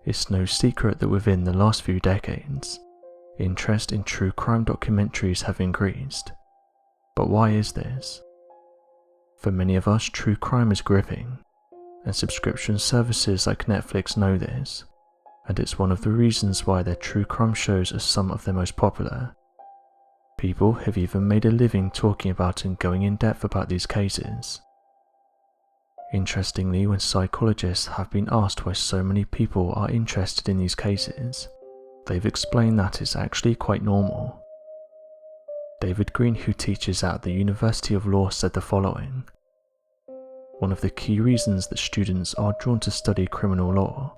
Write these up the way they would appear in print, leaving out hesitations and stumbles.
It's no secret that within the last few decades, interest in true crime documentaries have increased. But why is this? For many of us, true crime is gripping, and subscription services like Netflix know this, and it's one of the reasons why their true crime shows are some of their most popular. People have even made a living talking about and going in depth about these cases. Interestingly, when psychologists have been asked why so many people are interested in these cases, they've explained that it's actually quite normal. David Green, who teaches at the University of Law, said the following: "One of the key reasons that students are drawn to study criminal law,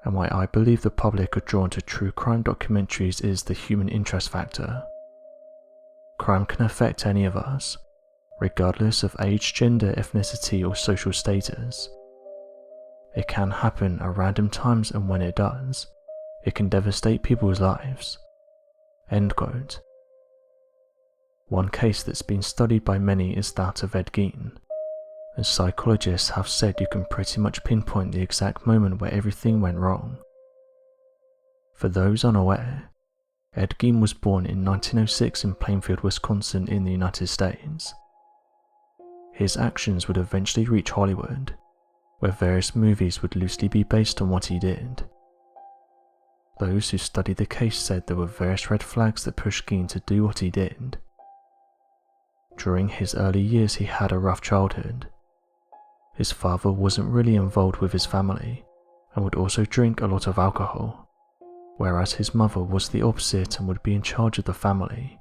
and why I believe the public are drawn to true crime documentaries, is the human interest factor. Crime can affect any of us, regardless of age, gender, ethnicity, or social status. It can happen at random times, and when it does, it can devastate people's lives." End quote. One case that's been studied by many is that of Ed Gein, and psychologists have said you can pretty much pinpoint the exact moment where everything went wrong. For those unaware, Ed Gein was born in 1906 in Plainfield, Wisconsin in the United States. His actions would eventually reach Hollywood, where various movies would loosely be based on what he did. Those who studied the case said there were various red flags that pushed Gein to do what he did. During his early years, he had a rough childhood. His father wasn't really involved with his family and would also drink a lot of alcohol, whereas his mother was the opposite and would be in charge of the family,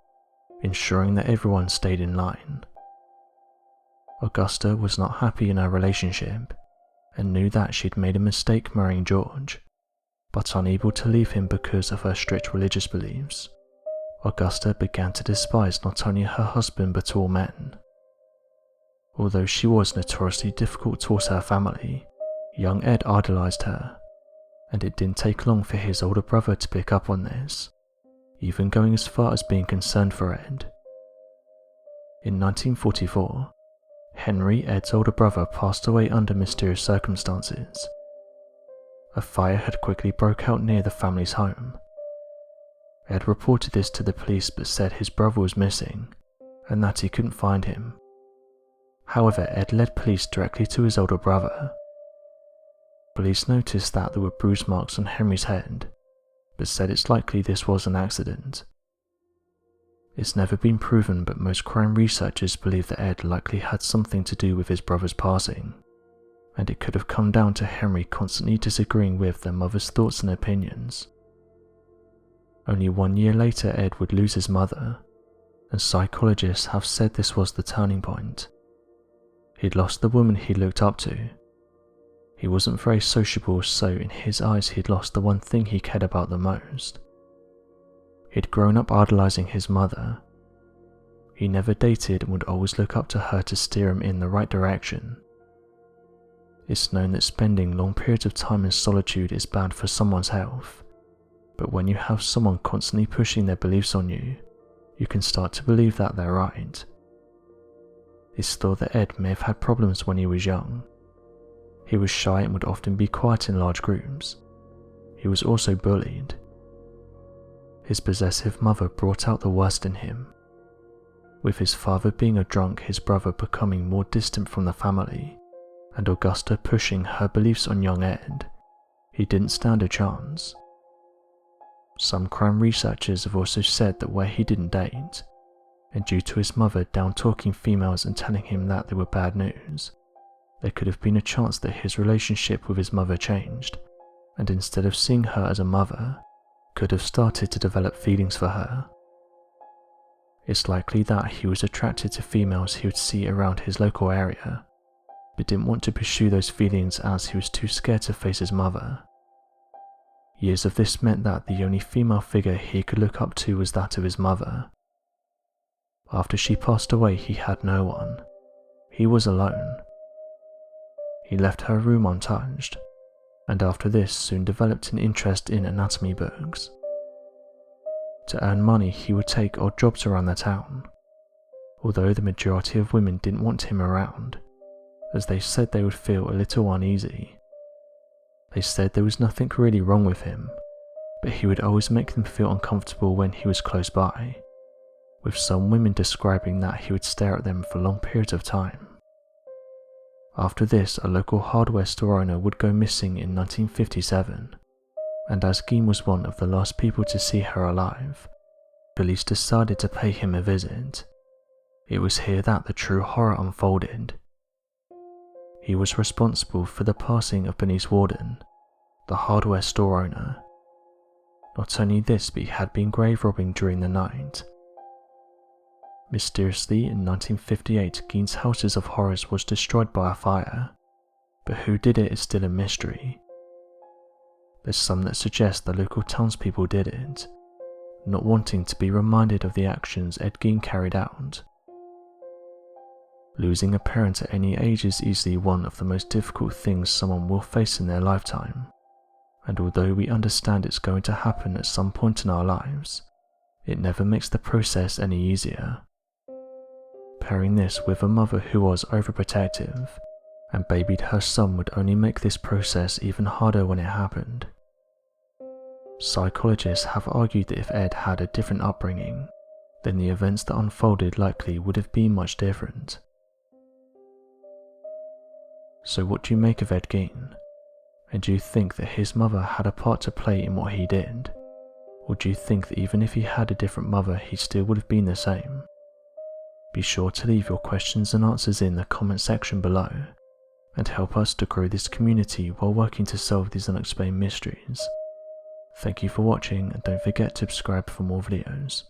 ensuring that everyone stayed in line. Augusta was not happy in her relationship and knew that she'd made a mistake marrying George, but unable to leave him because of her strict religious beliefs. Augusta began to despise not only her husband but all men. Although she was notoriously difficult towards her family, young Ed idolized her, and it didn't take long for his older brother to pick up on this, even going as far as being concerned for Ed. In 1944, Henry, Ed's older brother, passed away under mysterious circumstances. A fire had quickly broke out near the family's home. Ed reported this to the police but said his brother was missing and that he couldn't find him. However, Ed led police directly to his older brother. Police noticed that there were bruise marks on Henry's head, but said it's likely this was an accident. It's never been proven, but most crime researchers believe that Ed likely had something to do with his brother's passing, and it could have come down to Henry constantly disagreeing with their mother's thoughts and opinions. Only 1 year later, Ed would lose his mother, and psychologists have said this was the turning point. He'd lost the woman he looked up to. He wasn't very sociable, so in his eyes he'd lost the one thing he cared about the most. He'd grown up idolizing his mother. He never dated and would always look up to her to steer him in the right direction. It's known that spending long periods of time in solitude is bad for someone's health, but when you have someone constantly pushing their beliefs on you, you can start to believe that they're right. It's thought that Ed may have had problems when he was young. He was shy and would often be quiet in large groups. He was also bullied. His possessive mother brought out the worst in him. With his father being a drunk, his brother becoming more distant from the family, and Augusta pushing her beliefs on young Ed, he didn't stand a chance. Some crime researchers have also said that where he didn't date, and due to his mother down-talking females and telling him that they were bad news, there could have been a chance that his relationship with his mother changed, and instead of seeing her as a mother, could have started to develop feelings for her. It's likely that he was attracted to females he would see around his local area, but didn't want to pursue those feelings as he was too scared to face his mother. Years of this meant that the only female figure he could look up to was that of his mother. After she passed away, he had no one. He was alone. He left her room untouched, and after this soon developed an interest in anatomy books. To earn money, he would take odd jobs around the town, although the majority of women didn't want him around, as they said they would feel a little uneasy. They said there was nothing really wrong with him, but he would always make them feel uncomfortable when he was close by, with some women describing that he would stare at them for long periods of time. After this, a local hardware store owner would go missing in 1957, and as Gein was one of the last people to see her alive, police decided to pay him a visit. It was here that the true horror unfolded. He was responsible for the passing of Bernice Worden, the hardware store owner. Not only this, but he had been grave robbing during the night. Mysteriously, in 1958, Gein's Houses of Horrors was destroyed by a fire, but who did it is still a mystery. There's some that suggest the local townspeople did it, not wanting to be reminded of the actions Ed Gein carried out. Losing a parent at any age is easily one of the most difficult things someone will face in their lifetime, and although we understand it's going to happen at some point in our lives, it never makes the process any easier. Pairing this with a mother who was overprotective and babied her son would only make this process even harder when it happened. Psychologists have argued that if Ed had a different upbringing, then the events that unfolded likely would have been much different. So what do you make of Ed Gein? And do you think that his mother had a part to play in what he did? Or do you think that even if he had a different mother, he still would have been the same? Be sure to leave your questions and answers in the comment section below, and help us to grow this community while working to solve these unexplained mysteries. Thank you for watching, and don't forget to subscribe for more videos.